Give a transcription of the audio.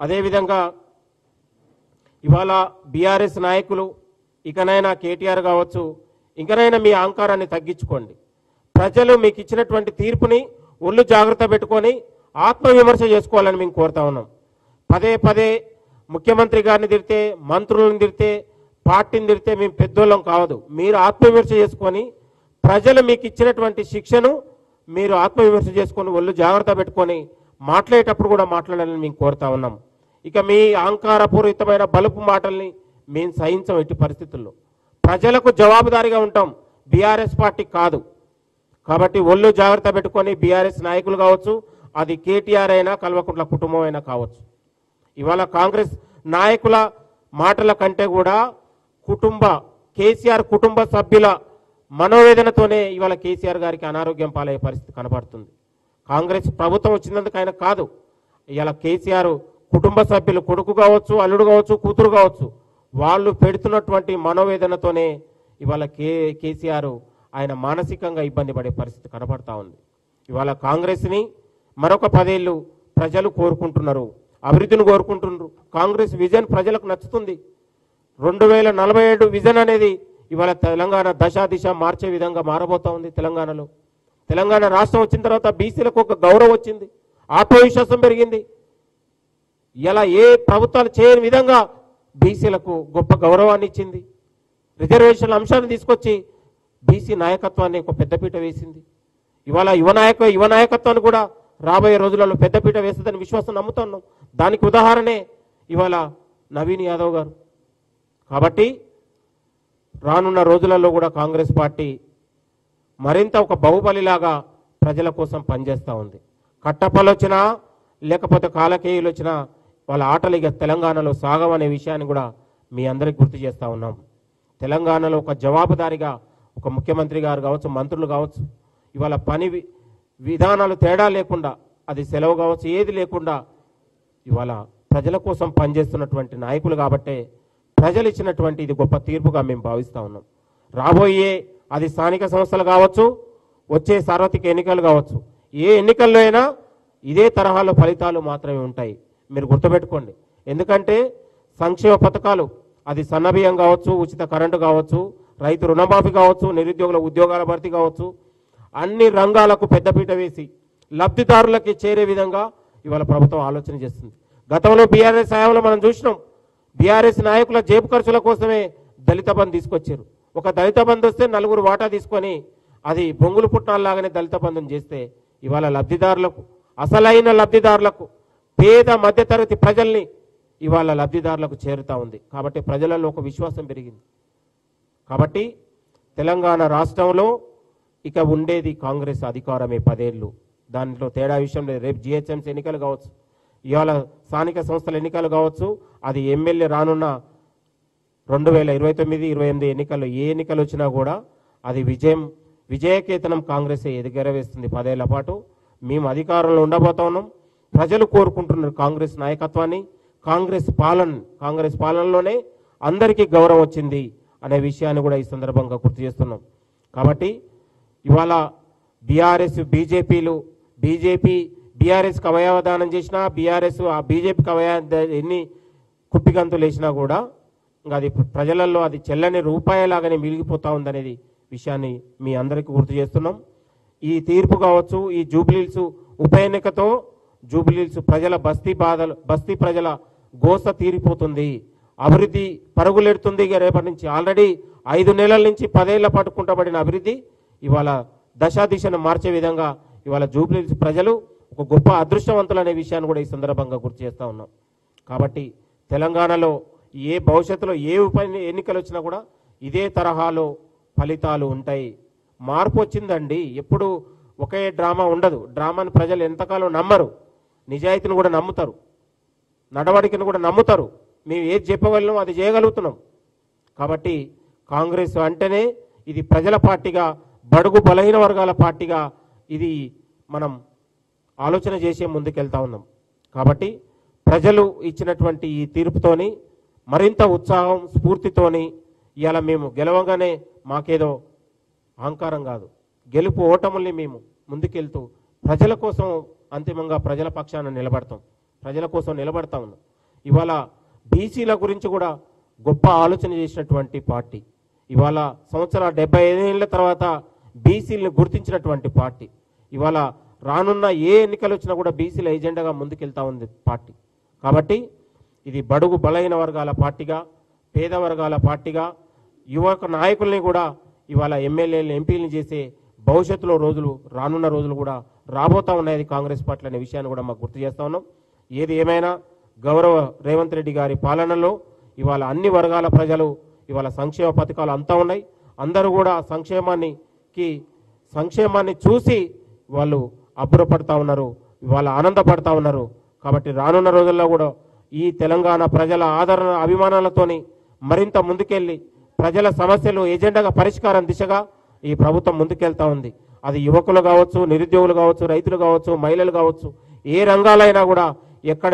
అదేవిధంగా ఇవాళ బీఆర్ఎస్ నాయకులు ఇకనైనా కేటీఆర్ కావచ్చు, ఇంకనైనా మీ అహంకారాన్ని తగ్గించుకోండి. ప్రజలు మీకు ఇచ్చినటువంటి తీర్పుని ఒళ్ళు జాగ్రత్త పెట్టుకొని ఆత్మవిమర్శ చేసుకోవాలని మేము కోరుతా ఉన్నాం. పదే పదే ముఖ్యమంత్రి గారిని తిడితే, మంత్రులను తిడితే, పార్టీని తిడితే మేము పెద్దోళ్ళం కావద్దు. మీరు ఆత్మవిమర్శ చేసుకొని ప్రజలు మీకు ఇచ్చినటువంటి శిక్షను మీరు ఆత్మవిమర్శ చేసుకొని ఒళ్ళు జాగ్రత్త పెట్టుకొని మాట్లాడేటప్పుడు కూడా మాట్లాడాలని మేము కోరుతా ఉన్నాం. ఇక మీ అహంకారపూరితమైన బలుపు మాటల్ని మేము సహించం ఎట్టి పరిస్థితుల్లో. ప్రజలకు జవాబుదారీగా ఉంటాం, బీఆర్ఎస్ పార్టీ కాదు. కాబట్టి ఒళ్ళు జాగ్రత్త పెట్టుకొని బీఆర్ఎస్ నాయకులు కావచ్చు, అది కేటీఆర్ అయినా కల్వకుంట్ల కుటుంబం అయినా కావచ్చు. ఇవాళ కాంగ్రెస్ నాయకుల మాటల కంటే కూడా కేసీఆర్ కుటుంబ సభ్యుల మనోవేదనతోనే ఇవాళ కేసీఆర్ గారికి అనారోగ్యం పాలయ్యే పరిస్థితి కనబడుతుంది. కాంగ్రెస్ ప్రభుత్వం వచ్చినందుకు ఆయన కాదు, ఇవాళ కేసీఆర్ కుటుంబ సభ్యులు, కొడుకు కావచ్చు, అల్లుడు కావచ్చు, కూతురు కావచ్చు, వాళ్ళు పెడుతున్నటువంటి మనోవేదనతోనే ఇవాళ కేసీఆర్ ఆయన మానసికంగా ఇబ్బంది పడే పరిస్థితి కనబడతా ఉంది. ఇవాళ కాంగ్రెస్ని మరొక 10 ఏళ్ళు ప్రజలు కోరుకుంటున్నారు, అభివృద్ధిని కోరుకుంటున్నారు. కాంగ్రెస్ విజన్ ప్రజలకు నచ్చుతుంది. 2047 విజన్ అనేది ఇవాళ తెలంగాణ దిశ మార్చే విధంగా మారబోతా ఉంది. తెలంగాణ రాష్ట్రం వచ్చిన తర్వాత బీసీలకు ఒక గౌరవం వచ్చింది, ఆత్మవిశ్వాసం పెరిగింది. ఇలా ఏ ప్రభుత్వాలు చేయని విధంగా బీసీలకు గొప్ప గౌరవాన్ని ఇచ్చింది. రిజర్వేషన్ల అంశాన్ని తీసుకొచ్చి బీసీ నాయకత్వాన్ని ఒక పెద్దపీట వేసింది. ఇవాళ యువ నాయకత్వాన్ని కూడా రాబోయే రోజులలో పెద్దపీట వేస్తుందని విశ్వాసం నమ్ముతున్నాం. దానికి ఉదాహరణే ఇవాళ నవీన్ యాదవ్ గారు. కాబట్టి రానున్న రోజులలో కూడా కాంగ్రెస్ పార్టీ మరింత ఒక బాహుబలిలాగా ప్రజల కోసం పనిచేస్తూ ఉంది. కట్టపలు వచ్చినా లేకపోతే కాలకేయులు వచ్చినా వాళ్ళ ఆటలు ఇక తెలంగాణలో సాగమనే విషయాన్ని కూడా మీ అందరికీ గుర్తు చేస్తూ ఉన్నాం. తెలంగాణలో ఒక జవాబుదారీగా ఒక ముఖ్యమంత్రి గారు కావచ్చు, మంత్రులు కావచ్చు, ఇవాళ పని విధానాలు తేడా లేకుండా, అది సెలవు కావచ్చు, ఏది లేకుండా ఇవాళ ప్రజల కోసం పనిచేస్తున్నటువంటి నాయకులు కాబట్టే ప్రజలు ఇచ్చినటువంటి ఇది గొప్ప తీర్పుగా మేము భావిస్తూ ఉన్నాం. రాబోయే అది స్థానిక సంస్థలు కావచ్చు, వచ్చే సార్వత్రిక ఎన్నికలు కావచ్చు, ఏ ఎన్నికల్లో అయినా ఇదే తరహాలో ఫలితాలు మాత్రమే ఉంటాయి. మీరు గుర్తుపెట్టుకోండి. ఎందుకంటే సంక్షేమ పథకాలు, అది సన్నబియ్యం కావచ్చు, ఉచిత కరెంటు కావచ్చు, రైతు రుణమాఫీ కావచ్చు, నిరుద్యోగుల ఉద్యోగాల భర్తీ కావచ్చు, అన్ని రంగాలకు పెద్దపీట వేసి లబ్ధిదారులకి చేరే విధంగా ఇవాళ ప్రభుత్వం ఆలోచన చేస్తుంది. గతంలో బీఆర్ఎస్ హయాంలో మనం చూసినాం, బీఆర్ఎస్ నాయకుల జేబు ఖర్చుల కోసమే దళిత బంధు తీసుకొచ్చారు. ఒక దళిత బంధు వస్తే 4 వాటా తీసుకొని అది బొంగులు పుట్నాల్లాగానే దళిత బంధుని చేస్తే ఇవాళ లబ్ధిదారులకు, అసలైన లబ్ధిదారులకు, పేద మధ్యతరగతి ప్రజల్ని ఇవాళ లబ్ధిదారులకు చేరుతూ ఉంది. కాబట్టి ప్రజలలో ఒక విశ్వాసం పెరిగింది. కాబట్టి తెలంగాణ రాష్ట్రంలో ఇక ఉండేది కాంగ్రెస్ అధికారమే 10 ఏళ్ళు. దాంట్లో తేడా విషయం లేదు. రేపు జిహెచ్ఎంసీ ఎన్నికలు కావచ్చు, ఇవాళ స్థానిక సంస్థల ఎన్నికలు కావచ్చు, అది ఎమ్మెల్యే రానున్న 2029-28 ఎన్నికల్లో ఏ ఎన్నికలు వచ్చినా కూడా అది విజయకేతనం కాంగ్రెస్ ఎదుగరవేస్తుంది. 10 ఏళ్ల పాటు మేము అధికారంలో ఉండబోతా ఉన్నాం. ప్రజలు కోరుకుంటున్నారు కాంగ్రెస్ నాయకత్వాన్ని, కాంగ్రెస్ పాలనలోనే అందరికీ గౌరవం వచ్చింది అనే విషయాన్ని కూడా ఈ సందర్భంగా గుర్తు చేస్తున్నాం. కాబట్టి ఇవాళ బీజేపీకి అవయవదానం చేసినా, బీఆర్ఎస్ ఆ బీజేపీకి ఎన్ని కుప్పిగంతులు వేసినా కూడా అది ప్రజలలో అది చెల్లని రూపాయలాగానే మిగిలిపోతా ఉందనేది విషయాన్ని మీ అందరికీ గుర్తు చేస్తున్నాం. ఈ తీర్పు కావచ్చు, ఈ జూబ్లీహిల్స్ ఉప ఎన్నికతో జూబ్లీహిల్స్ ప్రజల బస్తీ ప్రజల గోస తీరిపోతుంది, అభివృద్ధి పరుగులెడుతుంది. ఇక రేపటి నుంచి ఆల్రెడీ 5 నెలల నుంచి 10 ఏళ్ల పాటు కుంటబడిన అభివృద్ధి ఇవాళ దిశను మార్చే విధంగా ఇవాళ జూబ్లీహిల్స్ ప్రజలు ఒక గొప్ప అదృష్టవంతులు అనే విషయాన్ని కూడా ఈ సందర్భంగా గుర్తు చేస్తూ ఉన్నాం. కాబట్టి తెలంగాణలో భవిష్యత్తులో ఏ ఉప ఎన్నికలు వచ్చినా కూడా ఇదే తరహాలో ఫలితాలు ఉంటాయి. మార్పు వచ్చిందండి. ఎప్పుడు ఒకే డ్రామా ఉండదు. డ్రామాని ప్రజలు ఎంతకాలం నమ్మరు, నిజాయితీని కూడా నమ్ముతారు, నడవడికను కూడా నమ్ముతారు. మేము ఏది చెప్పగలం అది చేయగలుగుతున్నాం. కాబట్టి కాంగ్రెస్ అంటేనే ఇది ప్రజల పార్టీగా, బడుగు బలహీన వర్గాల పార్టీగా ఇది మనం ఆలోచన చేసే ముందుకెళ్తా ఉన్నాం. కాబట్టి ప్రజలు ఇచ్చినటువంటి ఈ తీర్పుతోని మరింత ఉత్సాహం, స్ఫూర్తితోని ఇవాళ మేము గెలవగానే మాకేదో అహంకారం కాదు, గెలుపు ఓటముల్ని మేము ముందుకెళ్తూ ప్రజల కోసం అంతిమంగా ప్రజల పక్షాన నిలబడతాం, ప్రజల కోసం నిలబడతా ఉన్నాం. ఇవాళ బీసీల గురించి కూడా గొప్ప ఆలోచన చేసినటువంటి పార్టీ. ఇవాళ 75 ఏళ్ల తర్వాత బీసీలను గుర్తించినటువంటి పార్టీ. ఇవాళ రానున్న ఏ ఎన్నికలు వచ్చినా కూడా బీసీల ఎజెండాగా ముందుకెళ్తా ఉంది పార్టీ. కాబట్టి ఇది బడుగు బలహీన వర్గాల పార్టీగా, పేద వర్గాల పార్టీగా, యువక నాయకుల్ని కూడా ఇవాళ ఎమ్మెల్యేలు ఎంపీలను చేసే భవిష్యత్తులో రానున్న రోజులు కూడా రాబోతా ఉన్నాయి కాంగ్రెస్ పార్టీ అనే విషయాన్ని కూడా మాకు గుర్తు చేస్తా ఉన్నాం. ఏది ఏమైనా గౌరవ రేవంత్ రెడ్డి గారి పాలనలో ఇవాళ అన్ని వర్గాల ప్రజలు ఇవాళ సంక్షేమ పథకాలు అంతా ఉన్నాయి. అందరూ కూడా సంక్షేమాన్ని చూసి వాళ్ళు అబ్బురపడతా ఉన్నారు, ఇవాళ ఆనందపడతా ఉన్నారు. కాబట్టి రానున్న రోజుల్లో కూడా ఈ తెలంగాణ ప్రజల ఆదరణ అభిమానాలతోని మరింత ముందుకెళ్ళి ప్రజల సమస్యలు ఎజెండాగా పరిష్కారం దిశగా ఈ ప్రభుత్వం ముందుకెళ్తా ఉంది. అది యువకులు కావచ్చు, నిరుద్యోగులు కావచ్చు, రైతులు కావచ్చు, మహిళలు కావచ్చు, ఏ రంగాలైనా కూడా ఎక్కడ